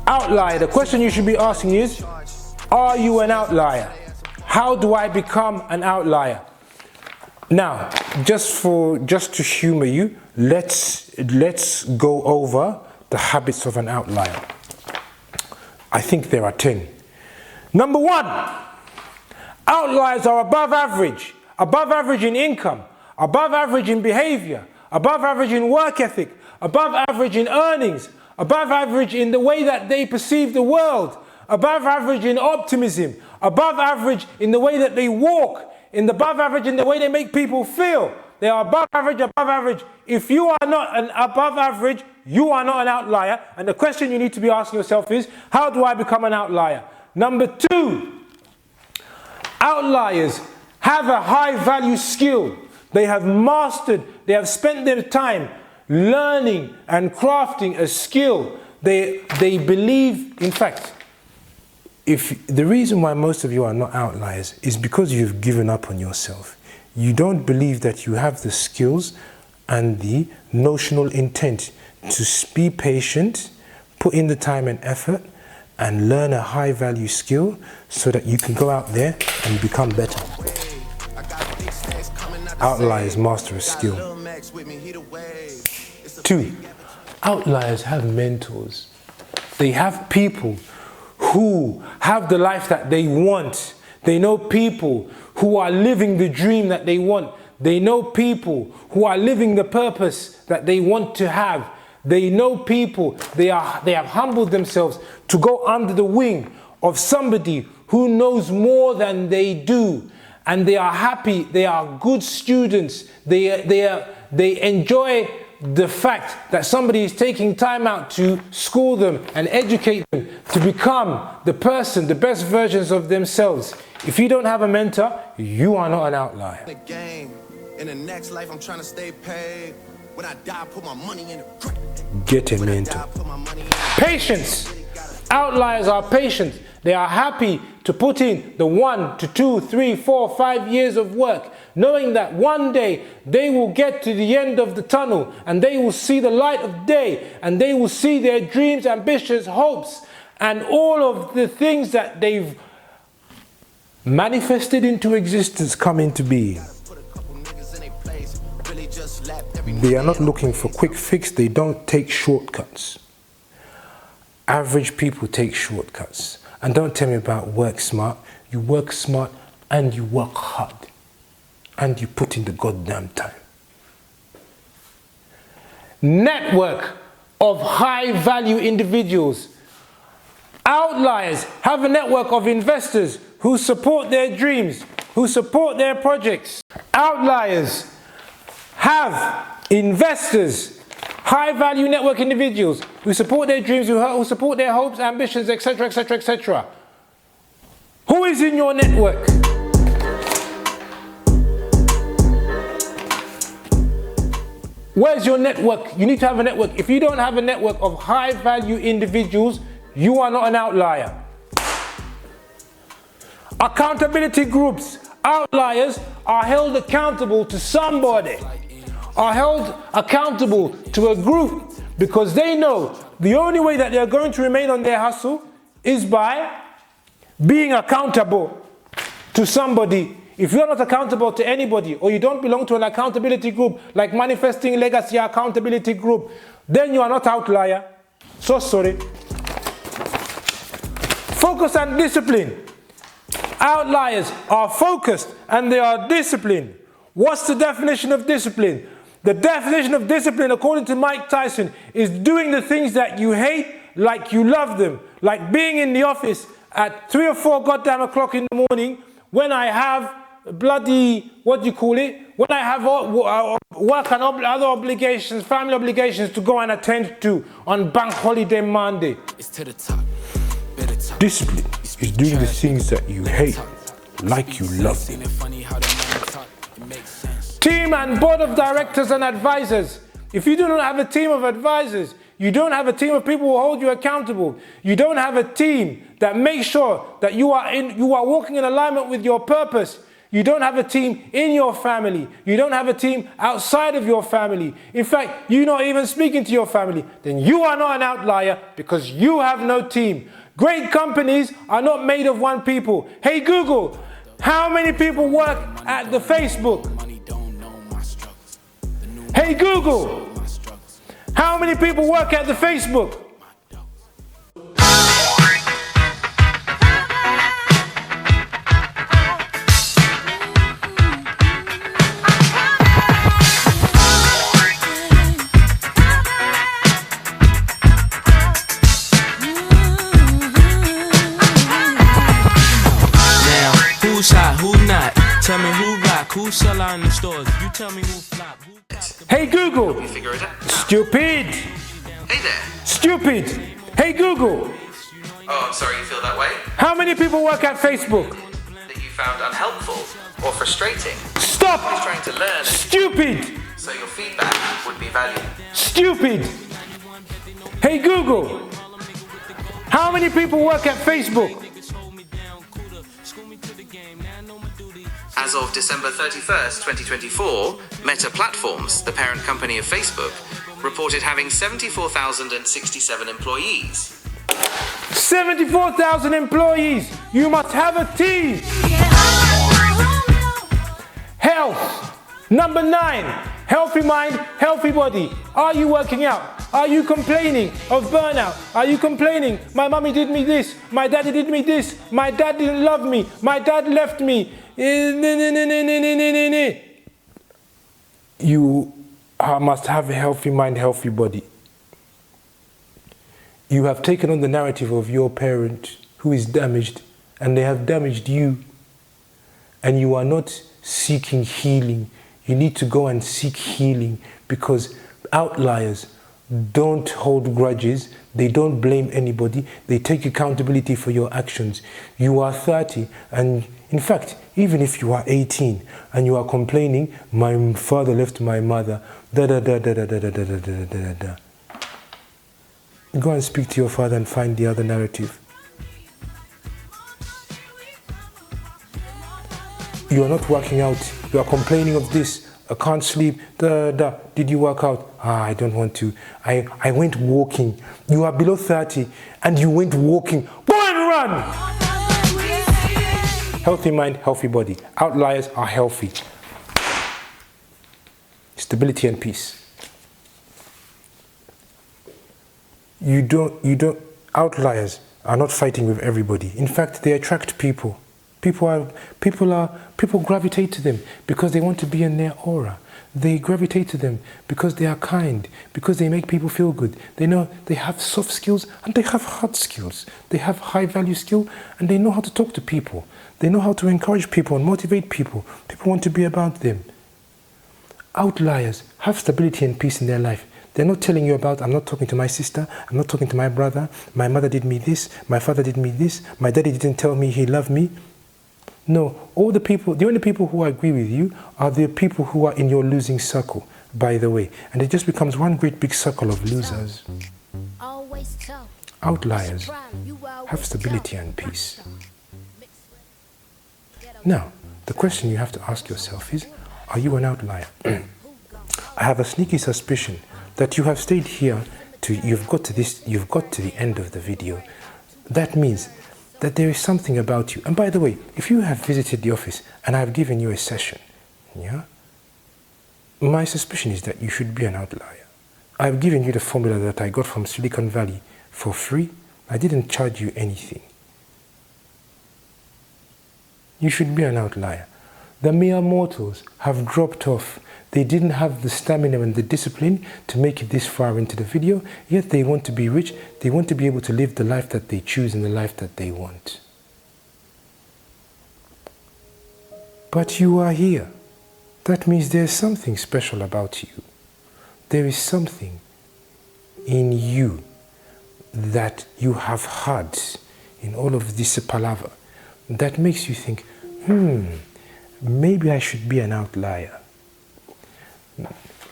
Outlier, the question you should be asking is, are you an outlier? How do I become an outlier? Now, just to humor you, let's go over the habits of an outlier. I think there are 10. Number 1, outliers are above average in income, above average in behavior, above average in work ethic, above average in earnings, above average in the way that they perceive the world, above average in optimism, above average in the way that they walk, above average in the way they make people feel. They are above average. If you are not an above average, you are not an outlier. And the question you need to be asking yourself is, how do I become an outlier? Number 2, outliers have a high value skill. They have mastered, they have spent their time learning and crafting a skill. They believe, in fact, if the reason why most of you are not outliers is because you've given up on yourself. You don't believe that you have the skills and the notional intent to be patient, put in the time and effort, and learn a high value skill so that you can go out there and become better. Outliers master a skill. 2, outliers have mentors. They have people who have the life that they want. They know people who are living the dream that they want. They know people who are living the purpose that they want to have. They know people, they have humbled themselves to go under the wing of somebody who knows more than they do. And they are happy, they are good students, they enjoy the fact that somebody is taking time out to school them and educate them to become the best versions of themselves. If you don't have a mentor, you are not an outlier. In the next life, I'm trying to stay paid. When I die, put my money in the... Get a mentor. Patience. Outliers are patient. They are happy to put in the 1 to 2, 3, 4, 5 years of work, knowing that one day they will get to the end of the tunnel and they will see the light of day and they will see their dreams, ambitions, hopes, and all of the things that they've manifested into existence come into being. They are not looking for quick fix. They don't take shortcuts. Average people take shortcuts. And don't tell me about work smart. You work smart and you work hard. And you put in the goddamn time. Network of high value individuals. Outliers have a network of investors who support their dreams, who support their projects. Outliers have investors, high value network individuals who support their dreams, who support their hopes, ambitions, etc., etc., etc. Who is in your network? Where's your network? You need to have a network. If you don't have a network of high value individuals, you are not an outlier. Accountability groups. Outliers are held accountable to somebody, are held accountable to a group, because they know the only way that they're going to remain on their hustle is by being accountable to somebody. If you're not accountable to anybody, or you don't belong to an accountability group like Manifesting Legacy Accountability Group, then you are not outlier. So sorry. Focus and discipline. Outliers are focused and they are disciplined. What's the definition of discipline? The definition of discipline, according to Mike Tyson, is doing the things that you hate like you love them. Like being in the office at 3 or 4 goddamn o'clock in the morning when I have bloody, what do you call it? When I have work and other obligations, family obligations to go and attend to on Bank Holiday Monday. It's to the top. Discipline is doing the things that you hate like you love them. Team and board of directors and advisors. If you do not have a team of advisors, you don't have a team of people who hold you accountable. You don't have a team that makes sure that you are walking in alignment with your purpose. You don't have a team in your family. You don't have a team outside of your family. In fact, you're not even speaking to your family. Then you are not an outlier because you have no team. Great companies are not made of one people. Hey Google, how many people work at the Facebook? Hey Google, how many people work at the Facebook? Who's hot, who not? Tell me who rock, who sell out in the stores. You tell me who flop. Hey Google. You figure it out. Stupid. Hey there. Stupid. Hey Google. Oh, I'm sorry you feel that way. How many people work at Facebook? That you found unhelpful or frustrating. Stop. Always trying to learn. Stupid. So your feedback would be valued. Stupid. Hey Google. How many people work at Facebook? As of December 31st, 2024, Meta Platforms, the parent company of Facebook, reported having 74,067 employees. 74,000 employees. You must have a team. Health. Number 9. Healthy mind, healthy body. Are you working out? Are you complaining of burnout? Are you complaining, my mommy did me this, my daddy did me this, my dad didn't love me, my dad left me. You must have a healthy mind, healthy body. You have taken on the narrative of your parent who is damaged, and they have damaged you, and you are not seeking healing. You need to go and seek healing, because outliers don't hold grudges, they don't blame anybody, they take accountability for your actions. You are 30, and in fact, even if you are 18 and you are complaining, my father left my mother, Go and speak to your father and find the other narrative. You are not working out, you are complaining of this, I can't sleep, Did you work out? I don't want to. I went walking. You are below 30 and you went walking. Go and run! Healthy mind, healthy body. Outliers are healthy. Stability and peace. Outliers are not fighting with everybody. In fact, they attract people. People gravitate to them because they want to be in their aura. They gravitate to them because they are kind, because they make people feel good. They know they have soft skills and they have hard skills. They have high value skill and they know how to talk to people. They know how to encourage people and motivate people. People want to be about them. Outliers have stability and peace in their life. They're not telling you about, I'm not talking to my sister, I'm not talking to my brother, my mother did me this, my father did me this, my daddy didn't tell me he loved me. No, the only people who agree with you are the people who are in your losing circle, by the way. And it just becomes one great big circle of losers. Outliers have stability and peace. Now, the question you have to ask yourself is, are you an outlier? I have a sneaky suspicion that you have stayed here you've got to the end of the video. That means that there is something about you. And by the way, if you have visited the office and I have given you a session, my suspicion is that you should be an outlier. I've given you the formula that I got from Silicon Valley for free. I didn't charge you anything. You should be an outlier. The mere mortals have dropped off. They didn't have the stamina and the discipline to make it this far into the video, yet they want to be rich. They want to be able to live the life that they choose and the life that they want. But you are here. That means there's something special about you. There is something in you that you have had in all of this palaver that makes you think, maybe I should be an outlier.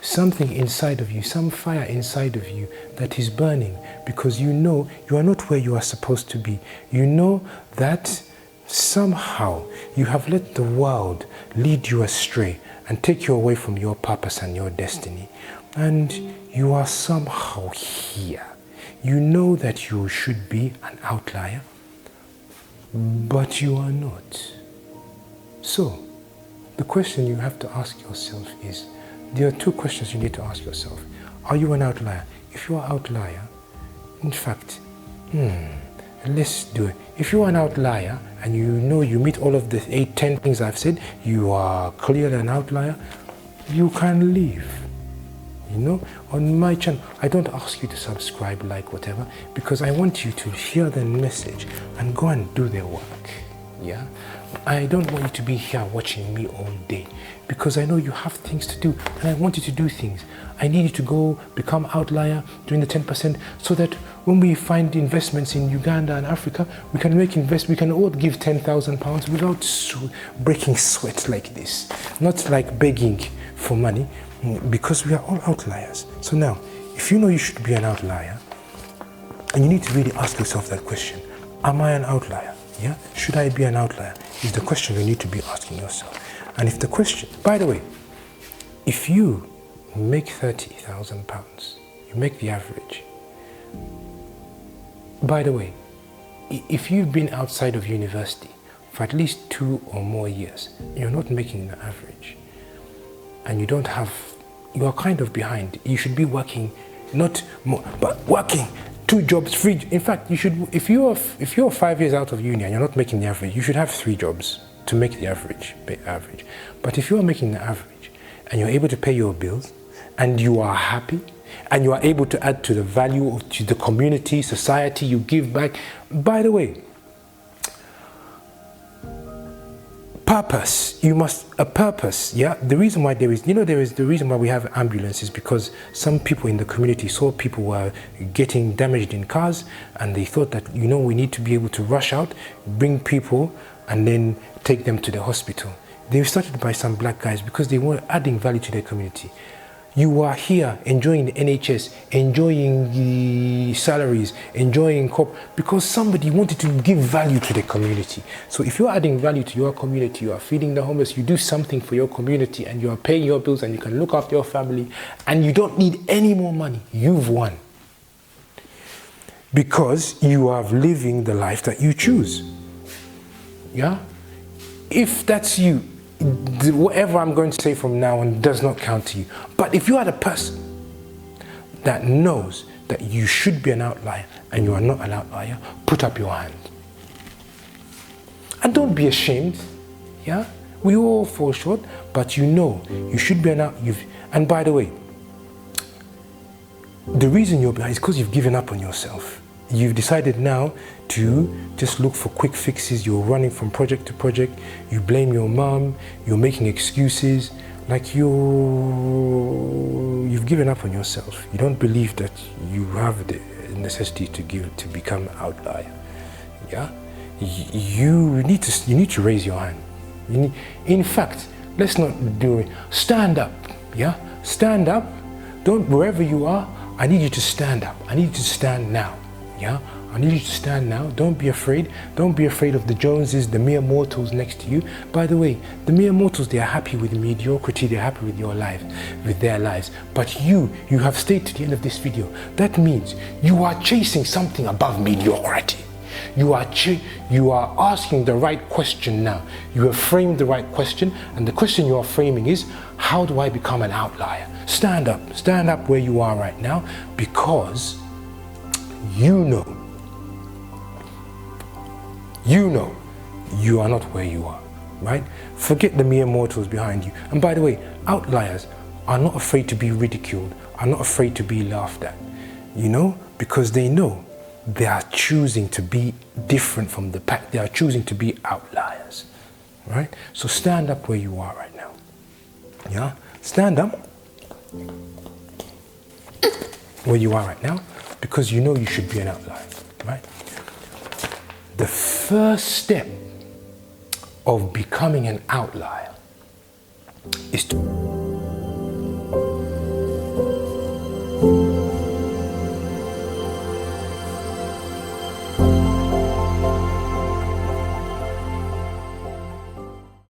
Something inside of you, some fire inside of you that is burning because you know you are not where you are supposed to be. You know that somehow you have let the world lead you astray and take you away from your purpose and your destiny. And you are somehow here. You know that you should be an outlier, but you are not. So, the question you have to ask yourself is, there are two questions you need to ask yourself. Are you an outlier? If you are an outlier, in fact, let's do it. If you are an outlier and you know you meet all of the 8-10 things I've said, you are clearly an outlier, you can leave. You know, on my channel, I don't ask you to subscribe, like, whatever, because I want you to hear the message and go and do their work. Yeah, I don't want you to be here watching me all day, because I know you have things to do and I want you to do things. I need you to go become outlier, doing the 10%, so that when we find investments in Uganda and Africa, we can we can all give £10,000 without breaking sweat like this, not like begging for money, because we are all outliers. So now, if you know you should be an outlier, and you need to really ask yourself that question, am I an outlier? Yeah? Should I be an outlier? Is the question you need to be asking yourself. And if the question, by the way, if you make £30,000, you make the average. By the way, if you've been outside of university for at least 2 or more years, you're not making the average. And you don't have, you are kind of behind. You should be working, not more, but working 2 jobs, 3. In fact, you should, if you're 5 years out of uni and you're not making the average, you should have 3 jobs to make the average. But if you are making the average and you're able to pay your bills and you are happy and you are able to add to the value to the community, society, you give back. By the way, purpose, a purpose, yeah? The reason why the reason why we have ambulances, because some people in the community saw people were getting damaged in cars and they thought that, we need to be able to rush out, bring people and then take them to the hospital. They started by some black guys because they were adding value to their community. You are here enjoying the NHS, enjoying the salaries, enjoying because somebody wanted to give value to the community. So if you're adding value to your community, you are feeding the homeless, you do something for your community and you are paying your bills and you can look after your family and you don't need any more money, you've won. Because you are living the life that you choose. Yeah? If that's you, whatever I'm going to say from now on does not count to you. But if you are the person that knows that you should be an outlier and you are not an outlier, put up your hand. And don't be ashamed. Yeah? We all fall short, but you should be an outlier. And by the way, the reason you're behind is because you've given up on yourself. You've decided now to just look for quick fixes. You're running from project to project. You blame your mom. You're making excuses. Like you've given up on yourself. You don't believe that you have the necessity to become an outlier. Yeah, you need to raise your hand. In fact, let's not do it. Stand up. Yeah, stand up. Don't, wherever you are, I need you to stand up. I need you to stand now. Yeah, I need you to stand now. Don't be afraid. Don't be afraid of the Joneses, the mere mortals next to you. By the way, the mere mortals, they are happy with mediocrity. They're happy with your life, with their lives. But you have stayed to the end of this video. That means you are chasing something above mediocrity. You are asking the right question now. You have framed the right question, and the question you are framing is, how do I become an outlier? Stand up where you are right now, because you know you are not where you are, right? Forget the mere mortals behind you. And by the way, outliers are not afraid to be ridiculed, are not afraid to be laughed at, because they know they are choosing to be different from the pack. They are choosing to be outliers, right? So stand up where you are right now. Yeah, stand up where you are right now, because you know you should be an outlier, right? The first step of becoming an outlier is to